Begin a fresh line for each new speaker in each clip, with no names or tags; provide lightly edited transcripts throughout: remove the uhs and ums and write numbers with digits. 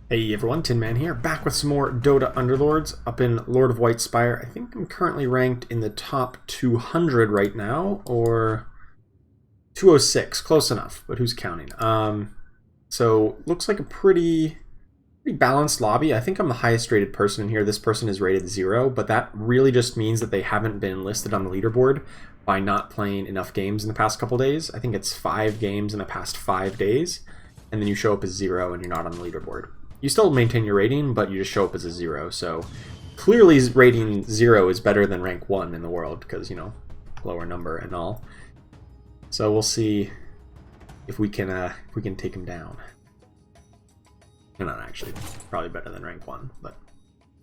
Hey everyone, Tin Man here, back with some more Dota Underlords up in Lord of Whitespire. I think I'm currently ranked in the top 200 right now, or 206, close enough, but who's counting? So looks like a pretty balanced lobby. I think I'm the highest rated person in here. This person is rated 0, but that really just means that they haven't been listed on the leaderboard by not playing enough games in the past couple days. I think it's 5 games in the past 5 days, and then you show up as 0 and you're not on the leaderboard. You still maintain your rating, but you just show up as a 0, so clearly rating 0 is better than rank 1 in the world, because, you know, lower number and all. So we'll see if we can take him down. And not actually, probably better than rank 1, but,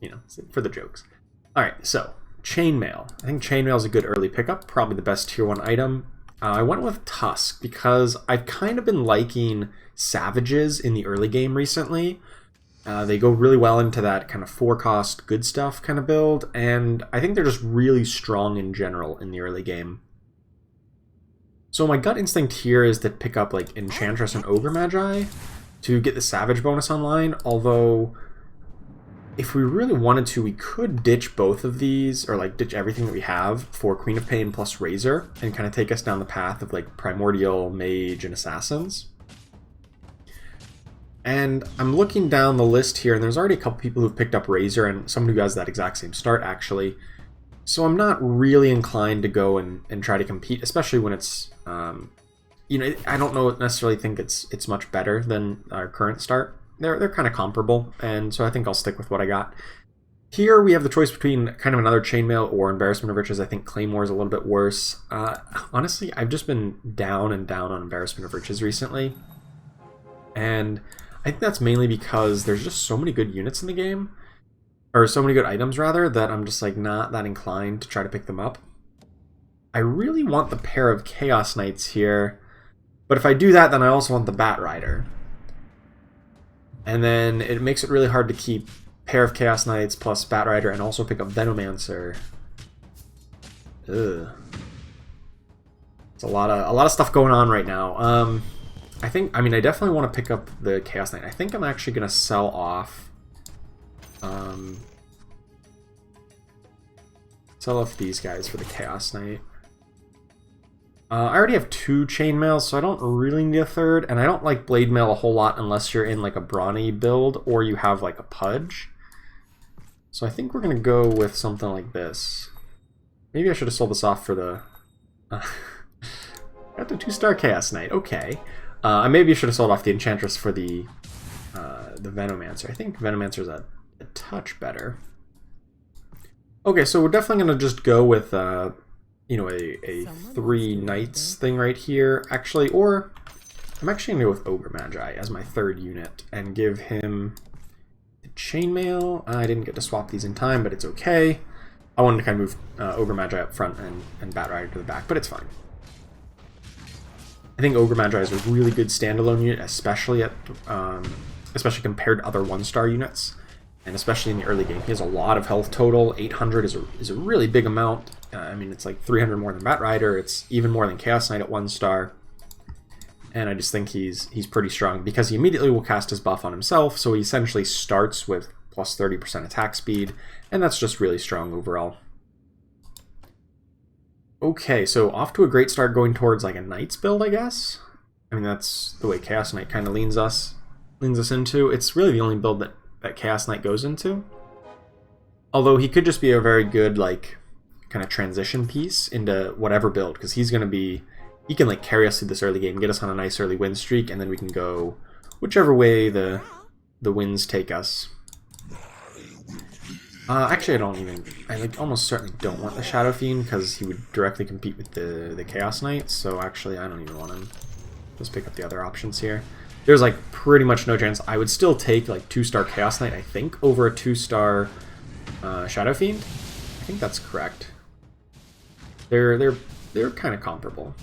you know, for the jokes. Alright, so, Chainmail. I think Chainmail is a good early pickup, probably the best tier 1 item. I went with Tusk because I've kind of been liking Savages in the early game recently. They go really well into that kind of 4-cost good stuff kind of build, and I think they're just really strong in general in the early game. So my gut instinct here is to pick up like Enchantress and Ogre Magi to get the Savage bonus online, although if we really wanted to, we could ditch both of these, or like ditch everything that we have for Queen of Pain plus Razor, and kind of take us down the path of like Primordial, Mage, and Assassins. And I'm looking down the list here, and there's already a couple people who've picked up Razor, and someone who has that exact same start, actually. So I'm not really inclined to go and try to compete, especially when it's, you know, I don't necessarily think it's much better than our current start. They're kind of comparable, and so I think I'll stick with what I got. Here we have the choice between kind of another Chainmail or Embarrassment of Riches. I think Claymore is a little bit worse. Honestly, I've just been down and down on Embarrassment of Riches recently, and I think that's mainly because there's just so many good units in the game, or so many good items rather, that I'm just like not that inclined to try to pick them up. I really want the pair of Chaos Knights here, but if I do that, then I also want the Bat Rider. And then it makes it really hard to keep pair of Chaos Knights plus Bat Rider and also pick up Venomancer. Ugh. It's a lot of stuff going on right now. I definitely want to pick up the Chaos Knight. I think I'm actually going to sell off these guys for the Chaos Knight. I already have 2 Chainmails, so I don't really need a third, and I don't like Blade Mail a whole lot unless you're in like a Brawny build or you have like a Pudge. So I think we're going to go with something like this. Maybe I should have sold this off for the... got the 2-star Chaos Knight, okay. Maybe I should have sold off the Enchantress for the Venomancer. I think Venomancer's a touch better. Okay, so we're definitely going to just go with, you know, a 3 Knights thing right here, actually, or I'm actually going to go with Ogre Magi as my 3rd unit and give him the Chainmail. I didn't get to swap these in time, but it's okay. I wanted to kind of move Ogre Magi up front and Bat Rider to the back, but it's fine. I think Ogre Magi is a really good standalone unit, especially compared to other 1-star units, and especially in the early game. He has a lot of health total. 800 is a really big amount. I mean, it's like 300 more than Bat Rider. It's even more than Chaos Knight at 1-star. And I just think he's pretty strong because he immediately will cast his buff on himself, so he essentially starts with plus 30% attack speed, and that's just really strong overall. Okay, so off to a great start going towards like a Knights build, I guess. I mean, that's the way Chaos Knight kind of leans us into. It's really the only build that Chaos Knight goes into. Although he could just be a very good like kind of transition piece into whatever build, because he can like carry us through this early game, get us on a nice early win streak, and then we can go whichever way the winds take us. Actually, I like almost certainly don't want the Shadow Fiend because he would directly compete with the Chaos Knight, so actually I don't even want him. Let's pick up the other options here. There's like pretty much no chance. I would still take like 2-star Chaos Knight, I think, over a 2-star Shadow Fiend. I think that's correct. They're kind of comparable.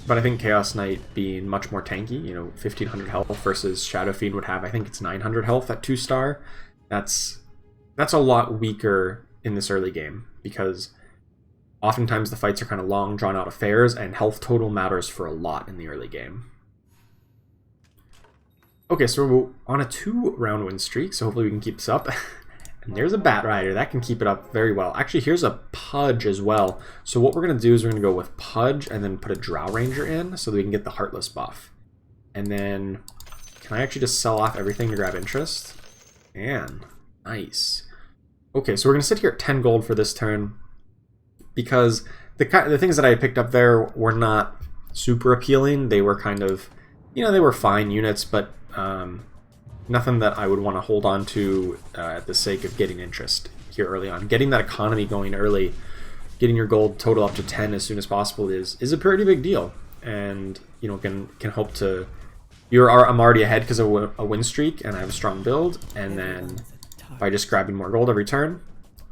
But I think Chaos Knight being much more tanky, you know, 1500 health versus Shadow Fiend would have, I think it's 900 health at 2-star. That's a lot weaker in this early game because oftentimes the fights are kind of long, drawn-out affairs, and health total matters for a lot in the early game. Okay, so we're on a 2-round win streak, so hopefully we can keep this up. And there's a Bat Rider. That can keep it up very well. Actually, here's a Pudge as well. So what we're going to do is we're going to go with Pudge and then put a Drow Ranger in so that we can get the Heartless buff. And then, can I actually just sell off everything to grab interest? And nice. Okay, so we're going to sit here at 10 gold for this turn because the things that I picked up there were not super appealing. They were kind of, you know, they were fine units, but nothing that I would want to hold on to at the sake of getting interest here early on. Getting that economy going early, getting your gold total up to 10 as soon as possible is a pretty big deal, and you know can hope to. I'm already ahead because of a win streak, and I have a strong build, and then by just grabbing more gold every turn,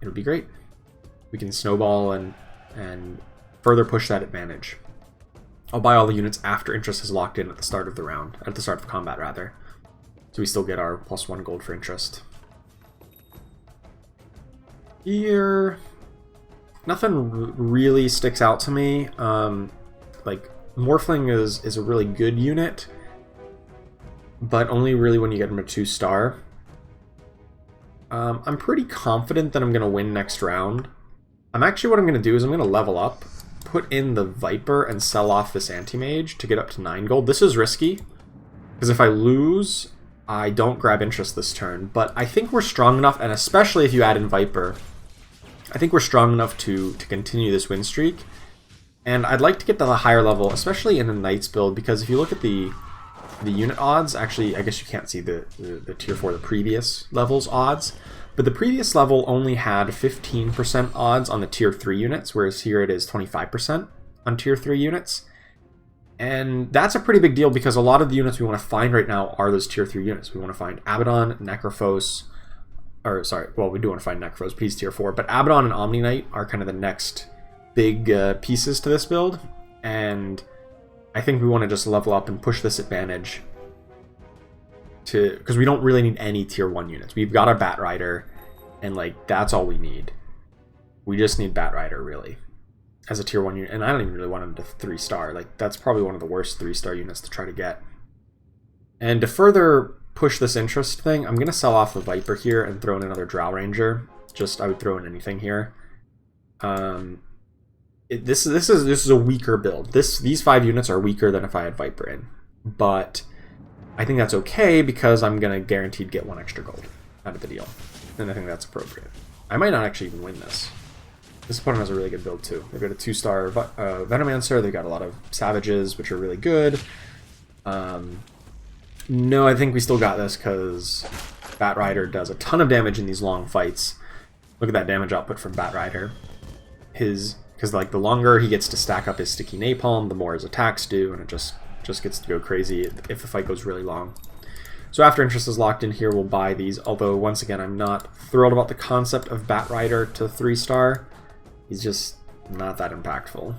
it'll be great. We can snowball and further push that advantage. I'll buy all the units after interest is locked in at the start of the round, at the start of combat rather. So we still get our +1 gold for interest. Here, nothing really sticks out to me. Like, Morphling is a really good unit, but only really when you get him a 2-star. I'm pretty confident that I'm going to win next round. What I'm going to do is I'm going to level up, put in the Viper, and sell off this Anti-Mage to get up to 9 gold. This is risky, because if I lose, I don't grab interest this turn, but I think we're strong enough, and especially if you add in Viper, I think we're strong enough to continue this win streak. And I'd like to get to the higher level, especially in a Knights build, because if you look at the unit odds, actually, I guess you can't see the tier 4, the previous level's odds, but the previous level only had 15% odds on the tier 3 units, whereas here it is 25% on tier 3 units. And that's a pretty big deal because a lot of the units we want to find right now are those tier 3 units. We want to find Abaddon, Necrophos, or sorry, well, we do want to find Necrophos, but he's tier 4. But Abaddon and Omni Knight are kind of the next big pieces to this build. And I think we want to just level up and push this advantage because we don't really need any tier 1 units. We've got our Bat Rider, and like that's all we need. We just need Bat Rider, really, as a tier 1 unit, and I don't even really want him to 3-star. Like, that's probably one of the worst 3-star units to try to get. And to further push this interest thing, I'm going to sell off the Viper here and throw in another Drow Ranger. I would throw in anything here. This is a weaker build. These 5 units are weaker than if I had Viper in. But I think that's okay because I'm going to guaranteed get 1 extra gold out of the deal. And I think that's appropriate. I might not actually even win this. This opponent has a really good build too. They've got a 2-star Venomancer, they've got a lot of Savages, which are really good. No, I think we still got this because Bat Rider does a ton of damage in these long fights. Look at that damage output from Bat Rider. Because like the longer he gets to stack up his sticky napalm, the more his attacks do, and it just gets to go crazy if the fight goes really long. So after interest is locked in here, we'll buy these, although once again, I'm not thrilled about the concept of Bat Rider to 3-star. He's just not that impactful.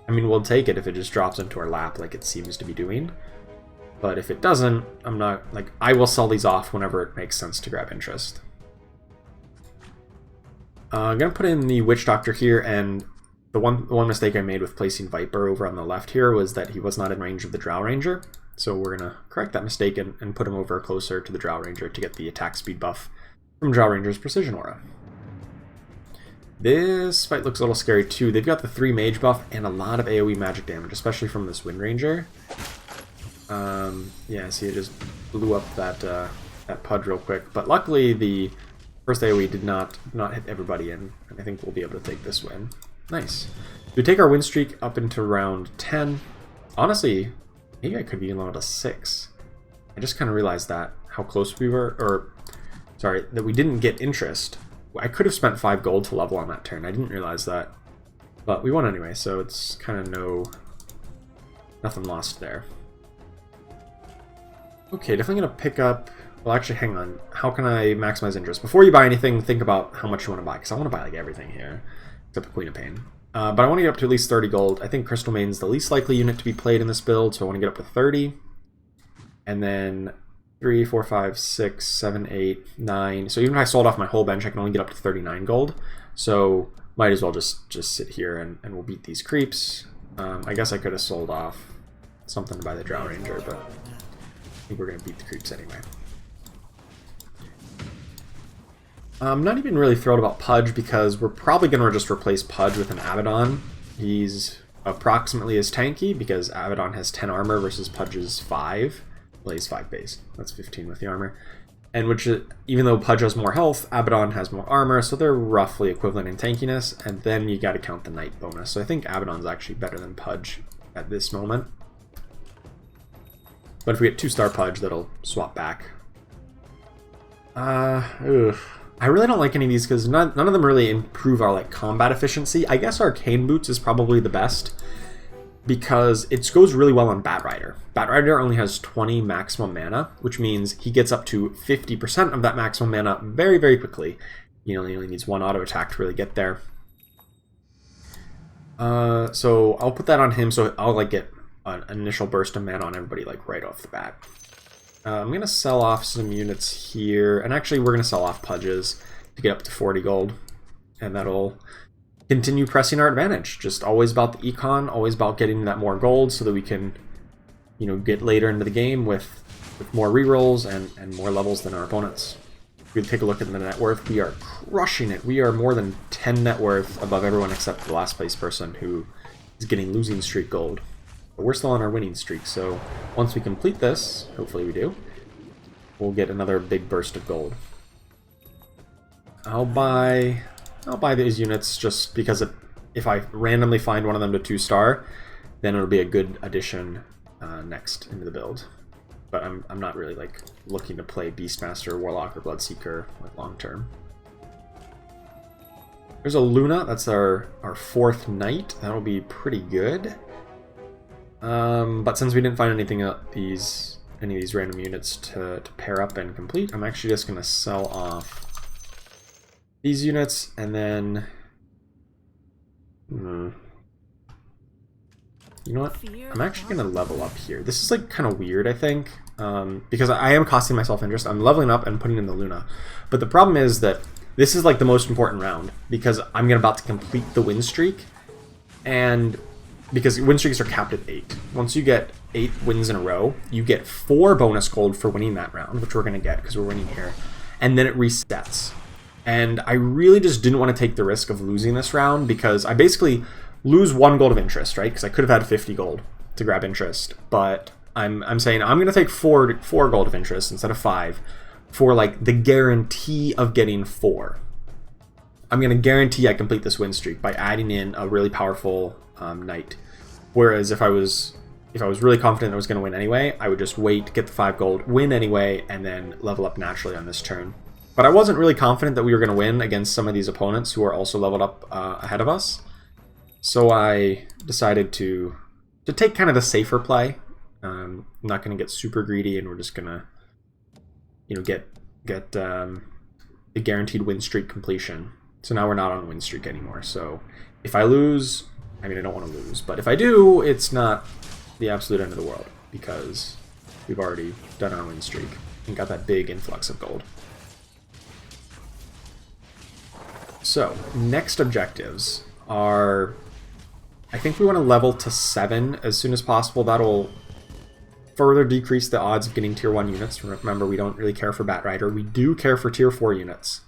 I mean, we'll take it if it just drops into our lap like it seems to be doing. But if it doesn't, I'm not, like, I will sell these off whenever it makes sense to grab interest. I'm going to put in the Witch Doctor here, and the one mistake I made with placing Viper over on the left here was that he was not in range of the Drow Ranger. So we're going to correct that mistake and put him over closer to the Drow Ranger to get the attack speed buff from Drow Ranger's Precision Aura. This fight looks a little scary too. They've got the 3 mage buff and a lot of AoE magic damage, especially from this Wind Ranger. Yeah, see, it just blew up that Pudge real quick. But luckily, the first AoE did not hit everybody in, and I think we'll be able to take this win. Nice. We take our win streak up into round 10. Honestly, maybe I could be in round 6. I just kind of realized that, how close we were, or sorry, that we didn't get interest. I could have spent 5 gold to level on that turn. I didn't realize that. But we won anyway, so it's kind of nothing lost there. Okay, definitely going to pick up... Well, actually, hang on. How can I maximize interest? Before you buy anything, think about how much you want to buy, because I want to buy like everything here, except the Queen of Pain. But I want to get up to at least 30 gold. I think Crystal Main's the least likely unit to be played in this build, so I want to get up to 30. And then 3, 4, 5, 6, 7, 8, 9. So even if I sold off my whole bench, I can only get up to 39 gold. So might as well just sit here and we'll beat these creeps. I guess I could have sold off something to buy the Drow Ranger, but think we're going to beat the creeps anyway. I'm not even really thrilled about Pudge because we're probably going to just replace Pudge with an Abaddon. He's approximately as tanky because Abaddon has 10 armor versus Pudge's 5. Well, he's 5 base. That's 15 with the armor. And which, even though Pudge has more health, Abaddon has more armor, so they're roughly equivalent in tankiness. And then you got to count the Knight bonus. So I think Abaddon's actually better than Pudge at this moment. But if we get 2-star Pudge, that'll swap back. I really don't like any of these because none of them really improve our combat efficiency. I guess Arcane Boots is probably the best because it goes really well on Batrider. Batrider only has 20 maximum mana, which means he gets up to 50% of that maximum mana very, very quickly. He only needs 1 auto attack to really get there. So I'll put that on him, so I'll get an initial burst of mana on everybody right off the bat. I'm going to sell off some units here, and actually we're going to sell off Pudges to get up to 40 gold, and that'll continue pressing our advantage. Just always about the econ, always about getting that more gold so that we can, get later into the game with more rerolls and more levels than our opponents. If we take a look at the net worth, we are crushing it. We are more than 10 net worth above everyone except the last place person who is getting losing streak gold. But we're still on our winning streak, so once we complete this, hopefully we do, we'll get another big burst of gold. I'll buy these units just because if I randomly find one of them to 2-star, then it'll be a good addition next into the build. But I'm not really looking to play Beastmaster, Warlock, or Bloodseeker long term. There's a Luna. That's our 4th Knight. That'll be pretty good. But since we didn't find any of these random units to pair up and complete, I'm actually just going to sell off these units, and then you know what? I'm actually going to level up here. This is kind of weird, I think, because I am costing myself interest. I'm leveling up and putting in the Luna, but the problem is that this is the most important round because I'm about to complete the win streak, and because win streaks are capped at 8. Once you get 8 wins in a row, you get 4 bonus gold for winning that round, which we're going to get because we're winning here. And then it resets. And I really just didn't want to take the risk of losing this round because I basically lose 1 gold of interest, right? Because I could have had 50 gold to grab interest. But I'm saying I'm going to take 4 gold of interest instead of 5 for the guarantee of getting 4. I'm going to guarantee I complete this win streak by adding in a really powerful Knight. Whereas if I was really confident I was going to win anyway, I would just wait, get the 5 gold, win anyway, and then level up naturally on this turn. But I wasn't really confident that we were going to win against some of these opponents who are also leveled up ahead of us. So I decided to take kind of the safer play. I'm not going to get super greedy, and we're just going to get the guaranteed win streak completion. So now we're not on win streak anymore. So if I lose, I don't want to lose, but if I do, it's not the absolute end of the world because we've already done our win streak and got that big influx of gold. So, next objectives are, I think we want to level to 7 as soon as possible. That'll further decrease the odds of getting tier 1 units. Remember, we don't really care for Batrider. We do care for tier 4 units,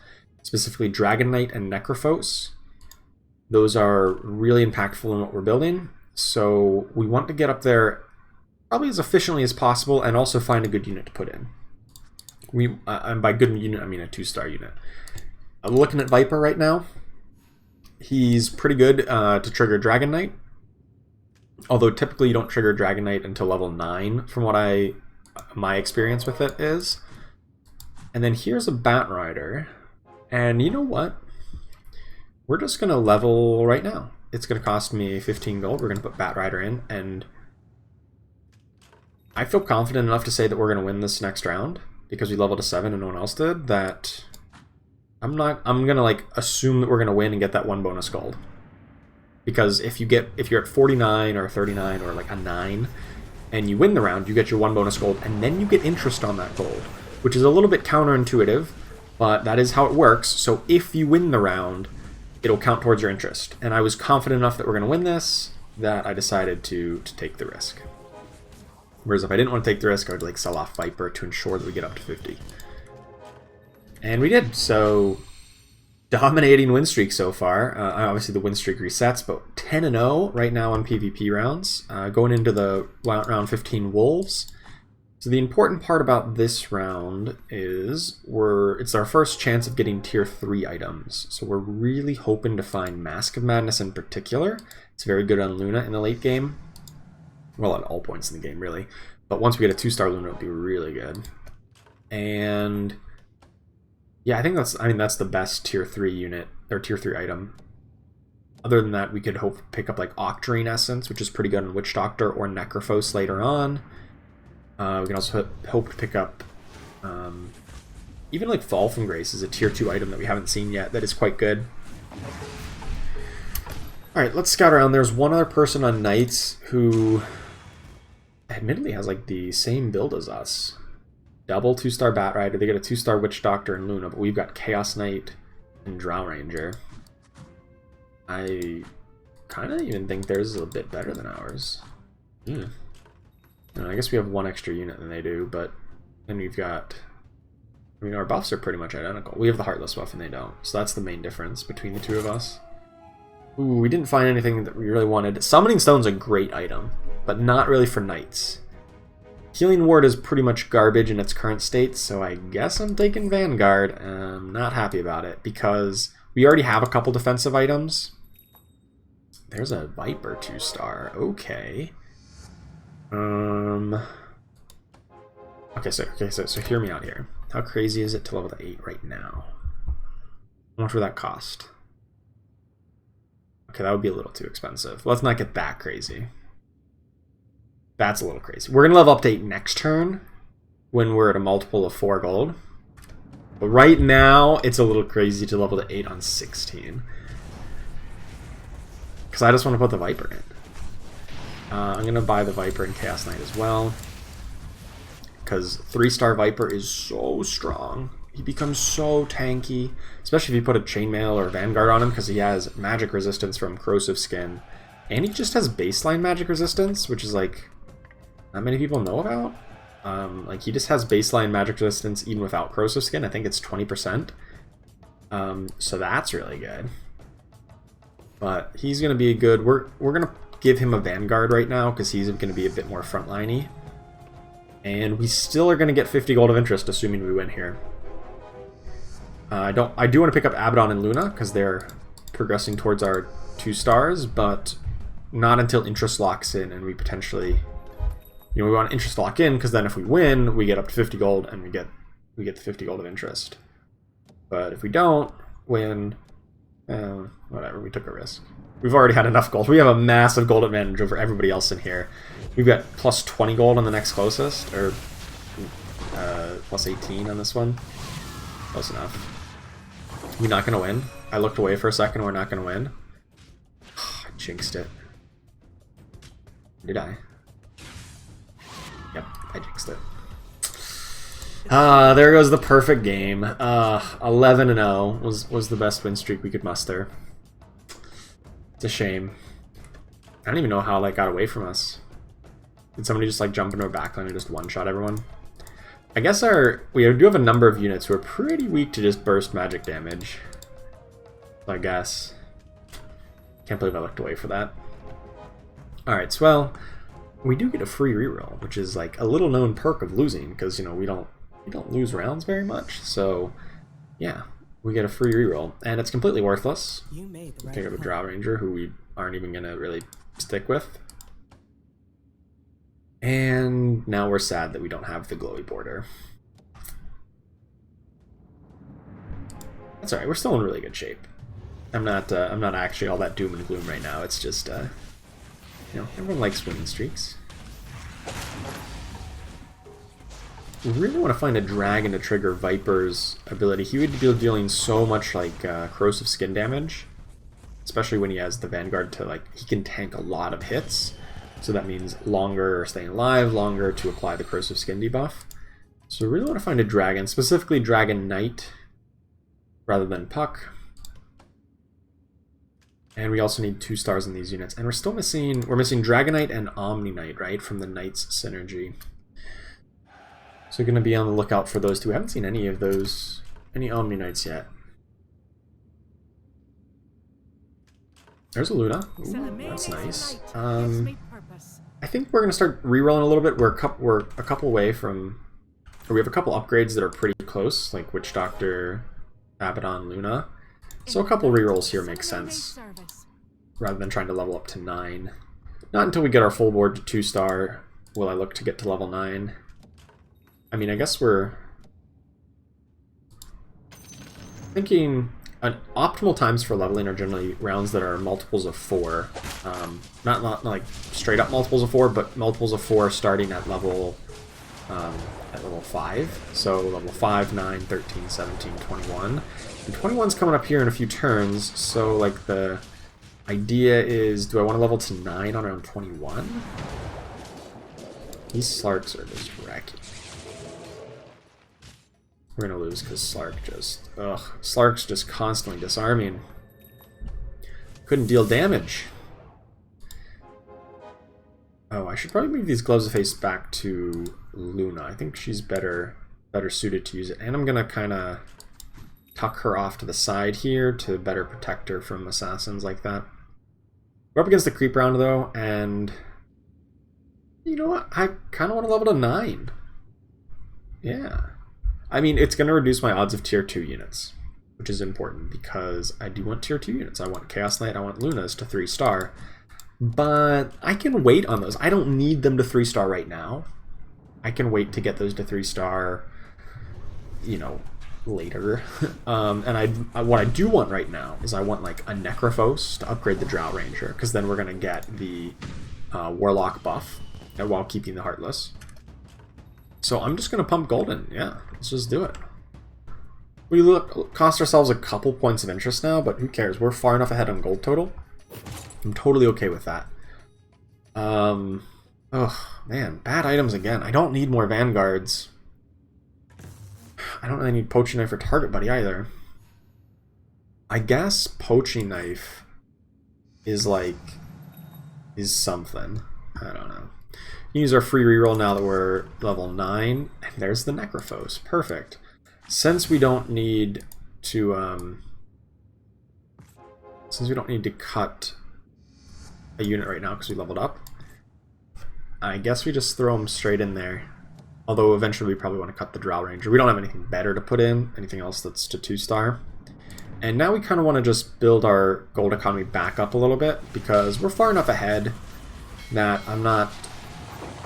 specifically Dragon Knight and Necrophos. Those are really impactful in what we're building, so we want to get up there probably as efficiently as possible and also find a good unit to put in. And by good unit, I mean a 2-star unit. I'm looking at Viper right now. He's pretty good to trigger Dragon Knight, although typically you don't trigger Dragon Knight until level 9 from what my experience with it is. And then here's a Batrider, and you know what? We're just going to level right now. It's going to cost me 15 gold. We're going to put Batrider in, and I feel confident enough to say that we're going to win this next round because we leveled to 7 and no one else did, that I'm going to assume that we're going to win and get that 1 bonus gold. Because if you're at 49 or 39 or a 9 and you win the round, you get your 1 bonus gold and then you get interest on that gold, which is a little bit counterintuitive, but that is how it works. So if you win the round, it'll count towards your interest. And I was confident enough that we're going to win this that I decided to take the risk. Whereas if I didn't want to take the risk, I would like sell off Viper to ensure that we get up to 50. And we did, so dominating win streak so far. Obviously the win streak resets, but 10-0 right now on PvP rounds. Going into the round 15 Wolves. So the important part about this round is it's our first chance of getting tier 3 items. So we're really hoping to find Mask of Madness in particular. It's very good on Luna in the late game. Well, at all points in the game, really. But once we get a 2-star Luna, it'll be really good. And yeah, I think that's the best tier 3 unit, or tier 3 item. Other than that, we could hope to pick up like Octarine Essence, which is pretty good on Witch Doctor, or Necrophos later on. We can also hope to pick up even like Fall from Grace is a tier 2 item that we haven't seen yet that is quite good. Alright, let's scout around. There's one other person on Knights who admittedly has like the same build as us. Double 2-star Bat Rider. They get a 2-star Witch Doctor and Luna, but we've got Chaos Knight and Drow Ranger. I kind of even think theirs is a bit better than ours. I guess we have one extra unit than they do, but then we've got... I mean, our buffs are pretty much identical. We have the Heartless buff and they don't, so that's the main difference between the two of us. Ooh, we didn't find anything that we really wanted. Summoning Stone's a great item, but not really for Knights. Healing Ward is pretty much garbage in its current state, so I guess I'm taking Vanguard. I'm not happy about it, because we already have a couple defensive items. There's a Viper 2-star. Okay. Okay, so hear me out here. How crazy is it to level to 8 right now? How much would that cost? Okay, that would be a little too expensive. Let's not get that crazy. That's a little crazy. We're going to level up to 8 next turn when we're at a multiple of 4 gold. But right now, it's a little crazy to level to 8 on 16. Because I just want to put the Viper in. I'm going to buy the Viper and Chaos Knight as well. Because 3-star Viper is so strong. He becomes so tanky. Especially if you put a Chainmail or Vanguard on him, because he has magic resistance from Corrosive Skin. And he just has baseline magic resistance, which is like not many people know about. Like he just has baseline magic resistance even without Corrosive Skin. I think it's 20%. So that's really good. But he's going to be a good... We're going to give him a Vanguard right now because he's going to be a bit more frontliney. And we still are going to get 50 gold of interest, assuming we win here. I do want to pick up Abaddon and Luna because they're progressing towards our 2 stars, but not until interest locks in and we potentially... we want interest to lock in because then if we win, we get up to 50 gold and we get the 50 gold of interest. But if we don't win, whatever, we took a risk. We've already had enough gold. We have a massive gold advantage over everybody else in here. We've got plus 20 gold on the next closest, or plus 18 on this one. Close enough. We're not going to win. I looked away for a second. We're not going to win. I jinxed it. Did I? Yep, I jinxed it. There goes the perfect game. 11-0 was the best win streak we could muster. It's a shame. I don't even know how that got away from us. Did somebody just like jump into our backline and just one-shot everyone? I guess we do have a number of units who are pretty weak to just burst magic damage. So I guess. Can't believe I looked away for that. Alright, so well, we do get a free reroll, which is like a little known perk of losing, because we don't lose rounds very much. So yeah, we get a free reroll, and it's completely worthless. Pick up a Drow Ranger, who we aren't even gonna really stick with. And now we're sad that we don't have the glowy border. That's alright, we're still in really good shape. I'm not actually all that doom and gloom right now. It's just everyone likes winning streaks. We really want to find a dragon to trigger Viper's ability. He would be dealing so much like corrosive skin damage, especially when he has the Vanguard to he can tank a lot of hits. So that means longer staying alive, longer to apply the corrosive skin debuff. So we really want to find a dragon, specifically Dragon Knight, rather than Puck. And we also need 2 stars in these units. And we're still missing, we're missing Dragonite and Omni Knight, right? From the Knights synergy. So we're going to be on the lookout for those two. We haven't seen any of those, any Omni Knights yet. There's a Luna. Ooh, that's nice. I think we're going to start rerolling a little bit. We're a couple away from, or we have a couple upgrades that are pretty close, like Witch Doctor, Abaddon, Luna. So a couple rerolls here makes sense, rather than trying to level up to 9. Not until we get our full board to 2-star will I look to get to level 9. I mean, I guess we're thinking optimal times for leveling are generally rounds that are multiples of 4. Not like straight up multiples of 4, but multiples of 4 starting at level 5. So level 5, 9, 13, 17, 21. And 21's coming up here in a few turns, so like the idea is, do I want to level to 9 on around 21? These Slarks are just wrecking. We're gonna lose because Slark just... Ugh. Slark's just constantly disarming. Couldn't deal damage. Oh, I should probably move these Gloves of Haste back to Luna. I think she's better suited to use it. And I'm gonna kind of tuck her off to the side here to better protect her from assassins like that. We're up against the creep round though, and you know what? I kind of want to level to 9. Yeah. I mean, it's going to reduce my odds of tier 2 units, which is important because I do want tier 2 units. I want Chaos Knight, I want Lunas to 3-star, but I can wait on those. I don't need them to 3-star right now. I can wait to get those to 3-star, you know, later. And what I do want right now is I want like a Necrophos to upgrade the Drought Ranger, because then we're going to get the Warlock buff while keeping the Heartless. So I'm just going to pump Golden. Yeah, let's just do it. We cost ourselves a couple points of interest now, but who cares? We're far enough ahead on gold total. I'm totally okay with that. Oh, man, bad items again. I don't need more Vanguards. I don't really need Poaching Knife or Target Buddy either. I guess Poaching Knife is something. I don't know. Use our free reroll now that we're level 9. And there's the Necrophos. Perfect. Since we don't need to cut a unit right now because we leveled up, I guess we just throw them straight in there. Although eventually we probably want to cut the Drow Ranger. We don't have anything better to put in, anything else that's to 2-star. And now we kind of want to just build our gold economy back up a little bit, because we're far enough ahead that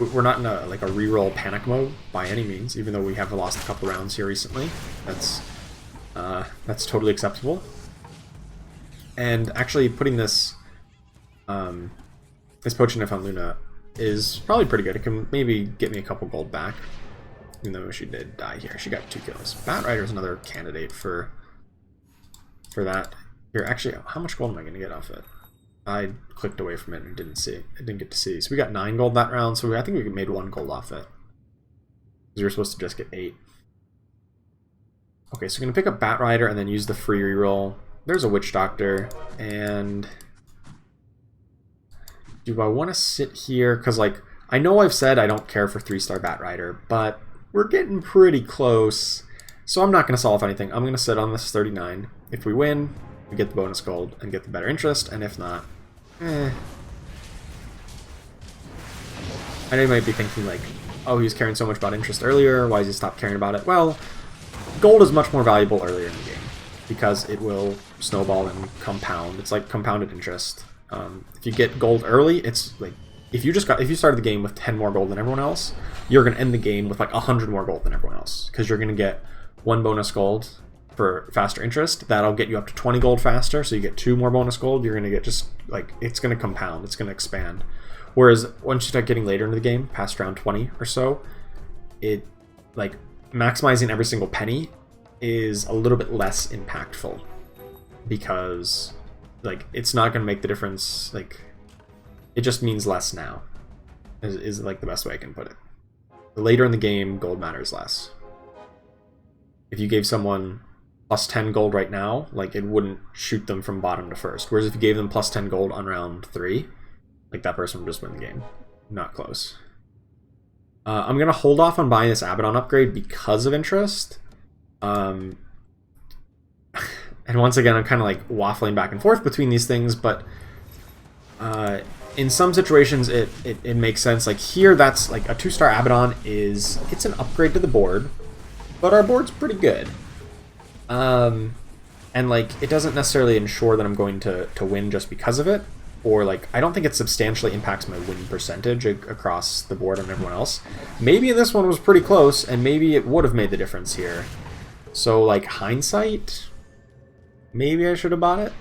we're not in a reroll panic mode by any means, even though we have lost a couple rounds here recently. That's totally acceptable. And actually putting this Poaching Knife on Luna is probably pretty good. It can maybe get me a couple gold back, even though she did die here. She got 2 kills. Bat Rider is another candidate for that. Here, actually, how much gold am I going to get off it? I clicked away from it and didn't get to see. So we got 9 gold that round, so I think we made 1 gold off it. Because we were supposed to just get 8. Okay, so we're going to pick up Bat Rider and then use the free reroll. There's a Witch Doctor, and do I want to sit here? Because, like, I know I've said I don't care for 3-star Bat Rider, but we're getting pretty close. So I'm not going to solve anything. I'm going to sit on this 39. If we win, we get the bonus gold and get the better interest, and if not, I know you might be thinking, like, oh, he was caring so much about interest earlier, why does he stop caring about it? Well, gold is much more valuable earlier in the game, because it will snowball and compound. It's like compounded interest. If you get gold early, it's like, if you started the game with 10 more gold than everyone else, you're going to end the game with like 100 more gold than everyone else, because you're going to get 1 bonus gold for faster interest. That'll get you up to 20 gold faster, so you get 2 more bonus gold. You're going to get just, like, it's going to compound, it's going to expand. Whereas once you start getting later into the game, past round 20 or so, it, like, maximizing every single penny is a little bit less impactful, because, like, it's not going to make the difference. Like, it just means less now, is like the best way I can put it. The later in the game, gold matters less. If you gave someone plus 10 gold right now, like it wouldn't shoot them from bottom to first. Whereas if you gave them plus 10 gold on round 3, like that person would just win the game. Not close. I'm going to hold off on buying this Abaddon upgrade because of interest. And once again, I'm kind of like waffling back and forth between these things, but in some situations it makes sense. Like here, that's like a 2-star Abaddon it's an upgrade to the board, but our board's pretty good. And like it doesn't necessarily ensure that I'm going to win just because of it, or like I don't think it substantially impacts my win percentage across the board and everyone else. Maybe this one was pretty close, and maybe it would have made the difference here. So like hindsight, maybe I should have bought it.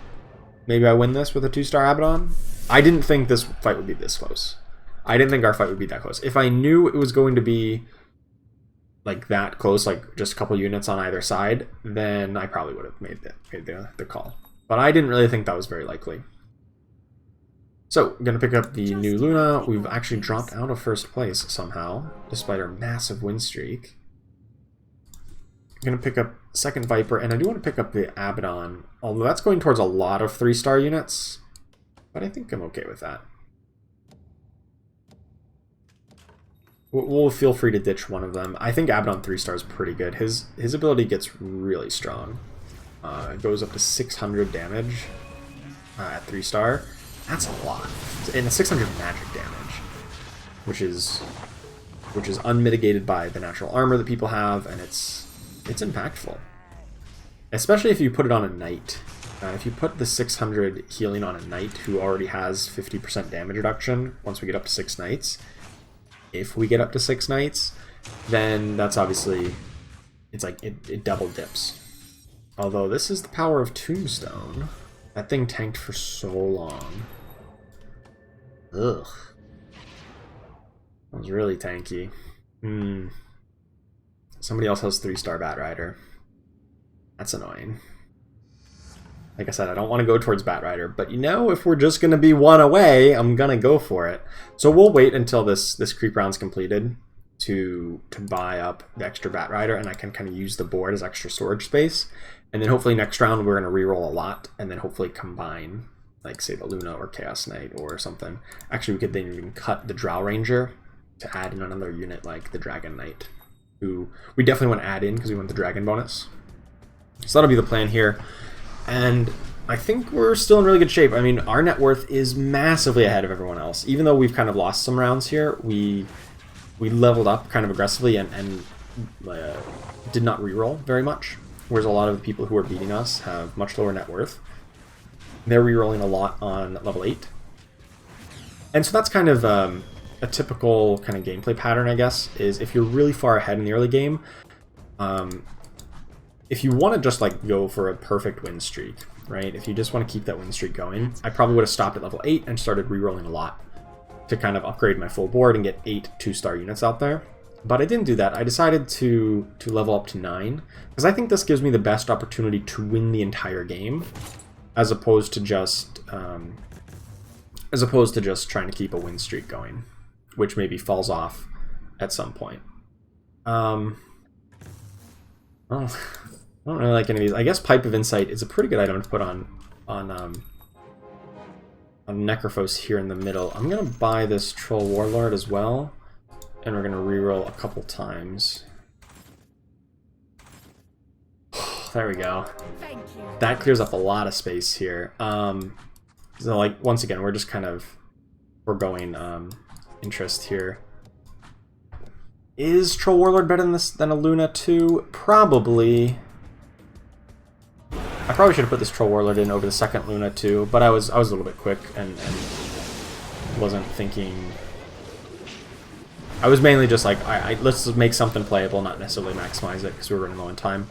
Maybe I win this with a 2-star Abaddon. I didn't think this fight would be this close. I didn't think our fight would be that close. If I knew it was going to be like that close, like just a couple units on either side, then I probably would have made the call. But I didn't really think that was very likely. So, I'm going to pick up the new Luna. We've actually dropped out of first place somehow, despite our massive win streak. I'm going to pick up second Viper, and I do want to pick up the Abaddon, although that's going towards a lot of 3-star units, but I think I'm okay with that. We'll feel free to ditch one of them. I think Abaddon 3-star is pretty good. His ability gets really strong. It goes up to 600 damage at 3-star. That's a lot. And a 600 magic damage, which is unmitigated by the natural armor that people have, and it's impactful. Especially if you put it on a knight. If you put the 600 healing on a knight who already has 50% damage reduction once we get up to 6 knights, if we get up to 6 knights, then that's obviously, it's like it double dips. Although this is the power of Tombstone. That thing tanked for so long. Ugh. That was really tanky. Somebody else has 3-star Bat Rider. That's annoying. Like I said, I don't want to go towards Bat Rider, but you know, if we're just going to be one away, I'm going to go for it. So we'll wait until this creep round's completed to buy up the extra Bat Rider, and I can kind of use the board as extra storage space. And then hopefully next round we're going to reroll a lot, and then hopefully combine, like say the Luna or Chaos Knight or something. Actually, we could then even cut the Drow Ranger to add in another unit like the Dragon Knight, who we definitely want to add in because we want the Dragon bonus. So that'll be the plan here. And I think we're still in really good shape. I mean, our net worth is massively ahead of everyone else. Even though we've kind of lost some rounds here, we leveled up kind of aggressively and did not reroll very much. Whereas a lot of the people who are beating us have much lower net worth. They're rerolling a lot on level 8. And so that's kind of a typical kind of gameplay pattern, I guess, is if you're really far ahead in the early game, if you want to just like go for a perfect win streak, right? If you just want to keep that win streak going, I probably would have stopped at level 8 and started rerolling a lot to kind of upgrade my full board and get 8 2-star units out there. But I didn't do that. I decided to level up to 9 because I think this gives me the best opportunity to win the entire game, as opposed to just trying to keep a win streak going, which maybe falls off at some point. Well, I don't really like any of these. I guess Pipe of Insight is a pretty good item to put on Necrophos here in the middle. I'm gonna buy this Troll Warlord as well, and we're gonna reroll a couple times. There we go. That clears up a lot of space here. So like once again, we're just kind of foregoing interest here. Is Troll Warlord better than a Luna 2? Probably. I probably should have put this Troll Warlord in over the second Luna 2, but I was a little bit quick and wasn't thinking. I was mainly just like, let's just make something playable, not necessarily maximize it because we were running low on time.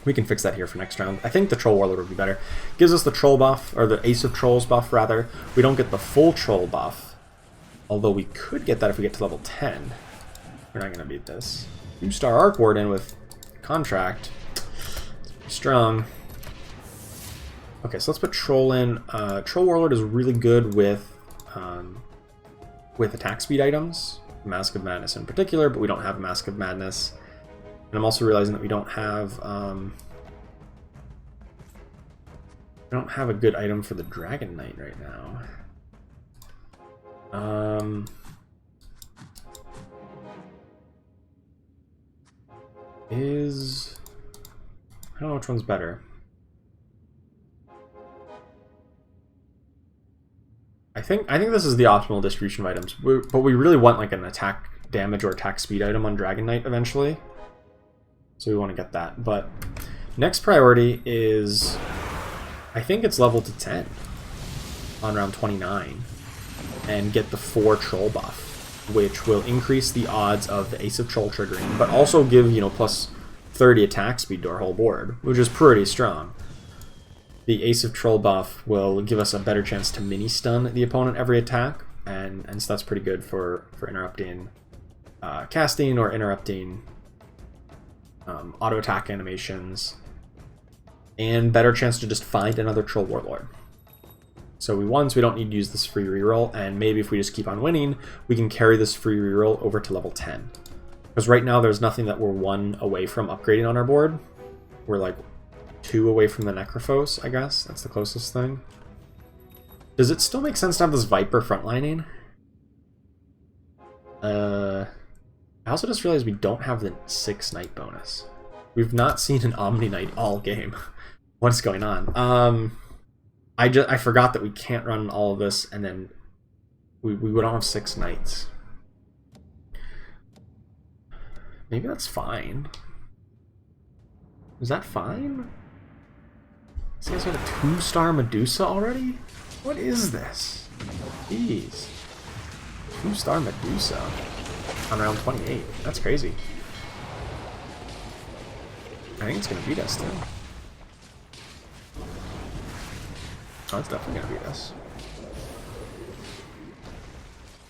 We can fix that here for next round. I think the Troll Warlord would be better. Gives us the Troll buff, or the Ace of Trolls buff rather. We don't get the full Troll buff, although we could get that if we get to level 10. We're not going to beat this. 2-star Arc Warden with Contract. Strong. Okay, so let's put Troll in. Troll Warlord is really good with attack speed items. Mask of Madness in particular, but we don't have Mask of Madness. And I'm also realizing that we don't have I don't have a good item for the Dragon Knight right now. I don't know which one's better. I think this is the optimal distribution of items, but we really want like an attack damage or attack speed item on Dragon Knight eventually. So we want to get that. But next priority is, I think it's level to 10 on round 29 and get the 4 troll buff, which will increase the odds of the Ace of Troll triggering, but also give, you know, plus 30 attack speed to our whole board, which is pretty strong. The Ace of Troll buff will give us a better chance to mini-stun the opponent every attack, and so that's pretty good for interrupting casting or interrupting auto-attack animations, and better chance to just find another Troll Warlord. So we don't need to use this free reroll, and maybe if we just keep on winning, we can carry this free reroll over to level 10. Because right now there's nothing that we're 1 away from upgrading on our board. We're like 2 away from the Necrophos, I guess. That's the closest thing. Does it still make sense to have this Viper frontlining? I also just realized we don't have the 6 Knight bonus. We've not seen an Omni Knight all game. What's going on? I forgot that we can't run all of this, and then we don't have 6 Knights. Maybe that's fine. Is that fine? This guy's got a 2-star Medusa already? What is this? Jeez. 2-star Medusa on round 28. That's crazy. I think it's going to beat us, too. Oh, it's definitely going to beat us.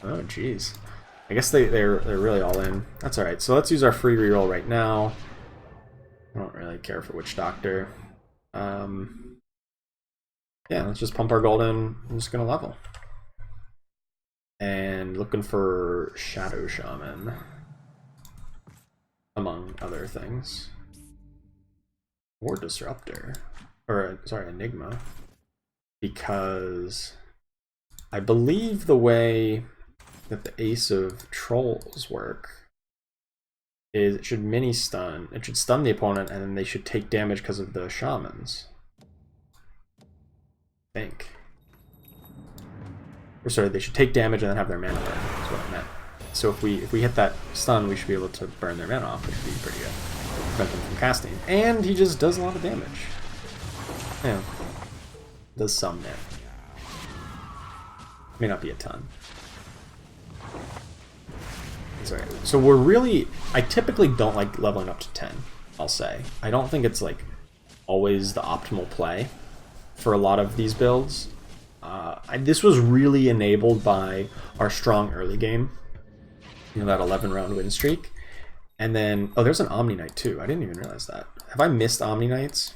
Oh, jeez. I guess they're really all in. That's alright. So let's use our free reroll right now. I don't really care for Witch Doctor. Yeah, let's just pump our gold in. I'm just going to level. And looking for Shadow Shaman, among other things. Or Disruptor. Or, sorry, Enigma. Because I believe the way that the Ace of Trolls work is it should mini-stun. It should stun the opponent, and then they should take damage because of the Shamans. I think. Or sorry, they should take damage and then have their mana burn, is what I meant. So if we hit that stun, we should be able to burn their mana off, which would be pretty good. Prevent them from casting. And he just does a lot of damage. Yeah. Does some damage. May not be a ton. Sorry. So we're really... I typically don't like leveling up to 10, I'll say. I don't think it's like always the optimal play for a lot of these builds. This was really enabled by our strong early game. You know, that 11-round win streak. And then... Oh, there's an Omni Knight too. I didn't even realize that. Have I missed Omni Knights?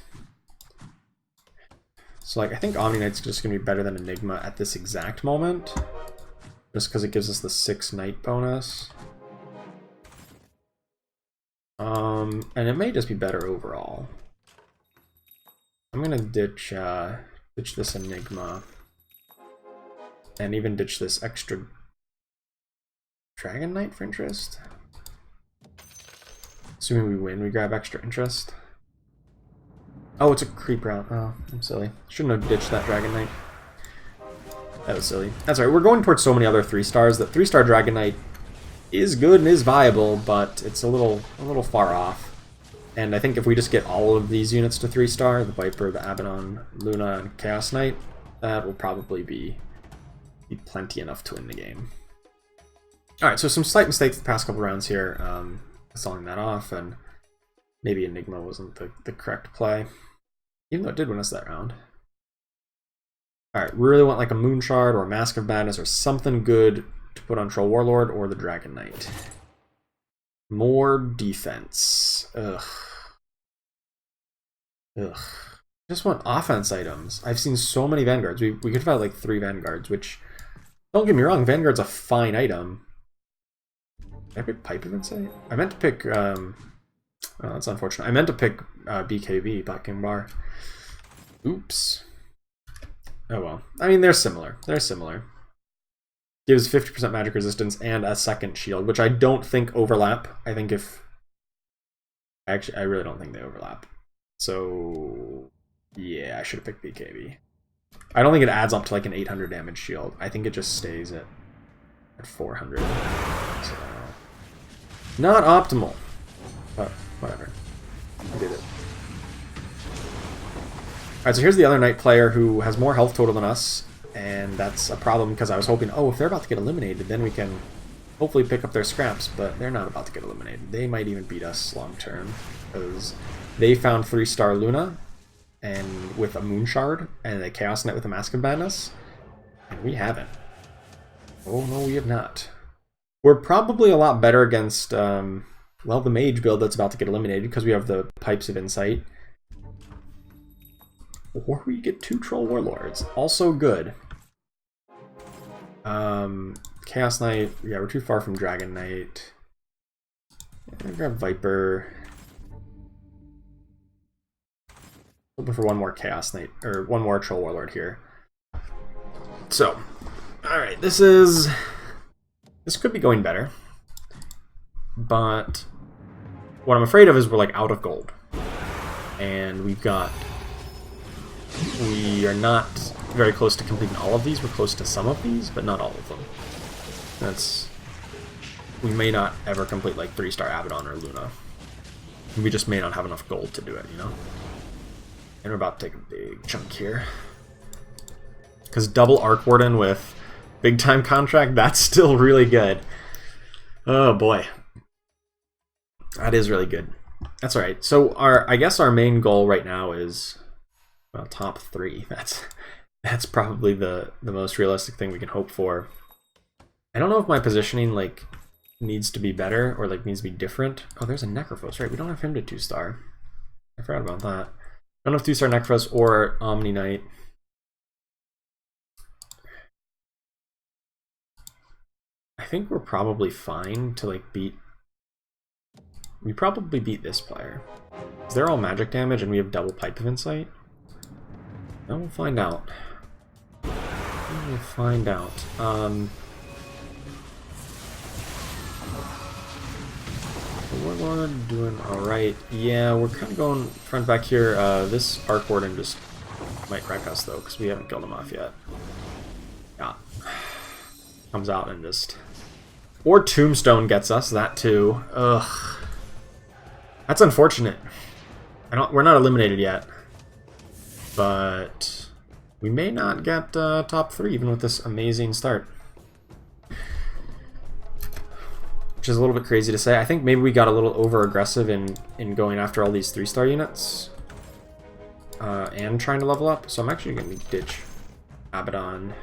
So, like, I think Omni Knight's just going to be better than Enigma at this exact moment. Just because it gives us the 6 Knight bonus. And it may just be better overall. I'm going to ditch this Enigma. And even ditch this extra Dragon Knight for interest. Assuming we win, we grab extra interest. Oh, it's a creep route. Oh, I'm silly. Shouldn't have ditched that Dragon Knight. That was silly. That's right. We're going towards so many other 3-stars that 3-star Dragon Knight is good and is viable, but it's a little far off. And I think if we just get all of these units to 3-star, the Viper, the Abaddon, Luna, and Chaos Knight, that will probably be plenty enough to win the game. Alright, so some slight mistakes the past couple rounds here. Selling that off, and maybe Enigma wasn't the correct play. Even though it did win us that round. Alright, we really want like a Moon Shard or a Mask of Madness or something good to put on Troll Warlord or the Dragon Knight. More defense. Ugh. Just want offense items. I've seen so many Vanguards. We could have had like 3 Vanguards, which, don't get me wrong, Vanguard's a fine item. Did I pick Pipe even say? I meant to pick, oh, that's unfortunate. I meant to pick BKB, Black King Bar. Oops. Oh well. I mean, they're similar. They're similar. Gives 50% magic resistance and a second shield, which I don't think overlap. I think if... Actually, I really don't think they overlap. So... Yeah, I should have picked BKB. I don't think it adds up to like an 800 damage shield. I think it just stays at 400. So... Not optimal. But whatever. I did it. Alright, so here's the other knight player who has more health total than us. And that's a problem because I was hoping, oh, if they're about to get eliminated, then we can hopefully pick up their scraps. But they're not about to get eliminated. They might even beat us long term. Because they found 3-star Luna and with a Moon Shard and a Chaos Knight with a Mask of Madness. And we haven't. Oh, no, we have not. We're probably a lot better against, well, the mage build that's about to get eliminated because we have the Pipes of Insight. Or we get 2 Troll Warlords. Also good. Chaos Knight. Yeah, we're too far from Dragon Knight. I'm gonna grab Viper. Looking for one more Chaos Knight, or one more Troll Warlord here. So, alright, this could be going better. But what I'm afraid of is we're like out of gold. And we are not very close to completing all of these. We're close to some of these, but not all of them. We may not ever complete like 3-star Abaddon or Luna. We just may not have enough gold to do it, you know? And we're about to take a big chunk here. Because double Arc Warden with big time contract, that's still really good. Oh boy. That is really good. That's alright. So I guess our main goal right now is, well, top 3. That's probably the most realistic thing we can hope for. I don't know if my positioning like needs to be better or like needs to be different. Oh, there's a Necrophos, right? We don't have him to 2-star. I forgot about that. I don't have 2-star Necrophos or Omni Knight. I think we're probably fine to like beat... We probably beat this player. They're all magic damage and we have double Pipe of Insight. Now we'll find out. We'll find out. We're doing alright. Yeah, we're kind of going front back here. This Arc Warden just might wreck us though, because we haven't killed him off yet. Yeah. Comes out and just... Or Tombstone gets us, that too. Ugh. That's unfortunate. We're not eliminated yet. But we may not get top 3 even with this amazing start. Which is a little bit crazy to say. I think maybe we got a little over-aggressive in going after all these 3-star units. And trying to level up. So I'm actually going to ditch Abaddon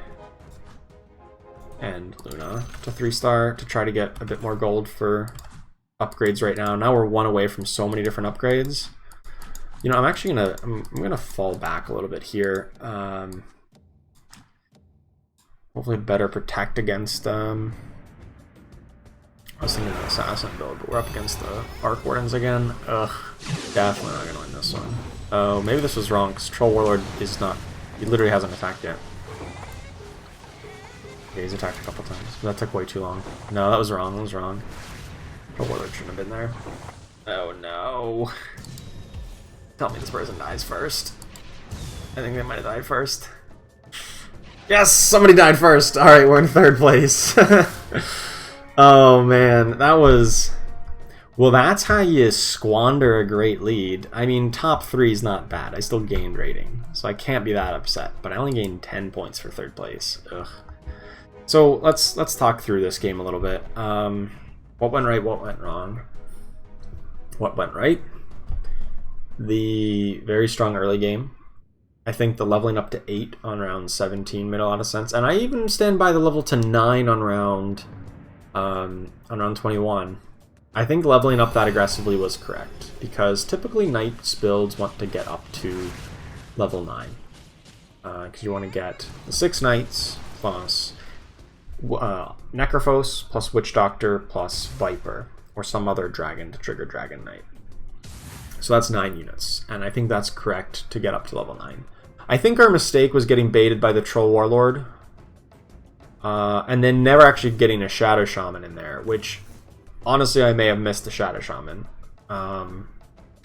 and Luna to 3-star to try to get a bit more gold for upgrades right now. Now we're 1 away from so many different upgrades. You know, I'm actually I'm gonna fall back a little bit here. Hopefully better protect against I was thinking an assassin build, but we're up against the Arc Wardens again. Ugh, definitely not gonna win this one. Oh, maybe this was wrong, because Troll Warlord is not... He literally hasn't attacked yet. Okay, he's attacked a couple times. That took way too long. No, that was wrong, that was wrong. Troll Warlord shouldn't have been there. Oh no. Tell me this person dies first. I think they might have died first. Yes, somebody died first. Alright, we're in 3rd place. Oh man, that was... Well, that's how you squander a great lead. I mean, top 3 is not bad. I still gained rating, so I can't be that upset. But I only gained 10 points for 3rd place. Ugh. So let's talk through this game a little bit. What went right? What went wrong? What went right? The very strong early game. I think the leveling up to 8 on round 17 made a lot of sense, and I even stand by the level to 9 on round 21. I think leveling up that aggressively was correct, because typically Knights builds want to get up to level 9. Because you want to get the 6 Knights plus Necrophos plus Witch Doctor plus Viper, or some other dragon to trigger Dragon Knight. So that's 9 units, and I think that's correct to get up to level 9. I think our mistake was getting baited by the Troll Warlord. And then never actually getting a Shadow Shaman in there, which honestly I may have missed the Shadow Shaman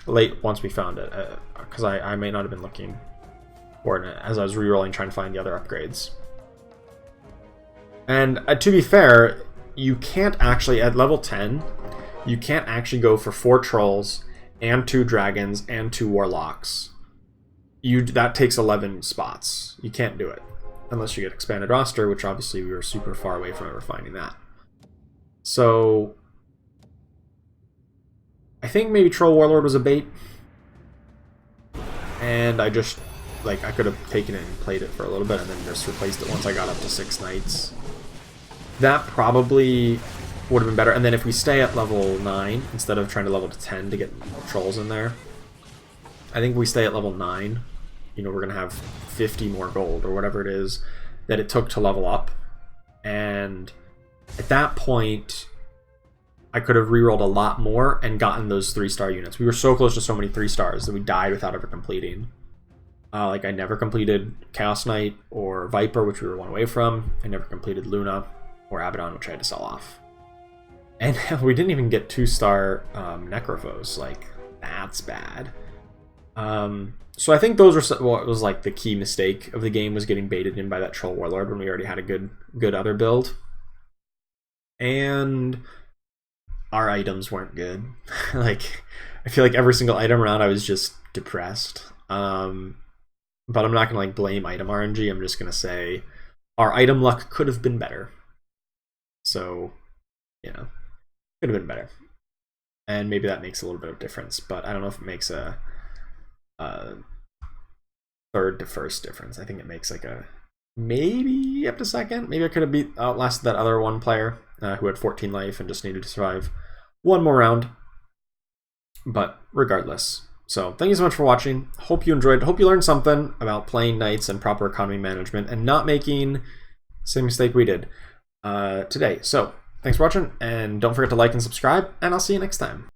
late once we found it, because I may not have been looking for it as I was rerolling trying to find the other upgrades. And to be fair, you can't actually, at level 10, you can't actually go for 4 Trolls and 2 Dragons and 2 Warlocks. That takes 11 spots. You can't do it. Unless you get expanded roster, which obviously we were super far away from ever finding that. So I think maybe Troll Warlord was a bait. And I just, like, I could have taken it and played it for a little bit and then just replaced it once I got up to 6 Knights. That probably would have been better. And then if we stay at level 9, instead of trying to level to 10 to get Trolls in there, I think we stay at level 9. You know, we're going to have 50 more gold, or whatever it is that it took to level up. And at that point, I could have rerolled a lot more and gotten those 3-star units. We were so close to so many 3-stars that we died without ever completing. Like, I never completed Chaos Knight or Viper, which we were 1 away from. I never completed Luna or Abaddon, which I had to sell off. And we didn't even get 2-star Necrophos. Like, that's bad. So I think those were what was like the key mistake of the game, was getting baited in by that Troll Warlord when we already had a good other build. And our items weren't good. Like, I feel like every single item round I was just depressed. But I'm not gonna like blame item RNG. I'm just gonna say our item luck could have been better. So, you know, could have been better. And maybe that makes a little bit of difference, but I don't know if it makes a third to first difference. I think it makes like a maybe up to second. Maybe I could have outlasted that other one player who had 14 life and just needed to survive 1 more round. But regardless, so thank you so much for watching. Hope you enjoyed. Hope you learned something about playing Knights and proper economy management and not making the same mistake we did today. So thanks for watching, and don't forget to like and subscribe, and I'll see you next time.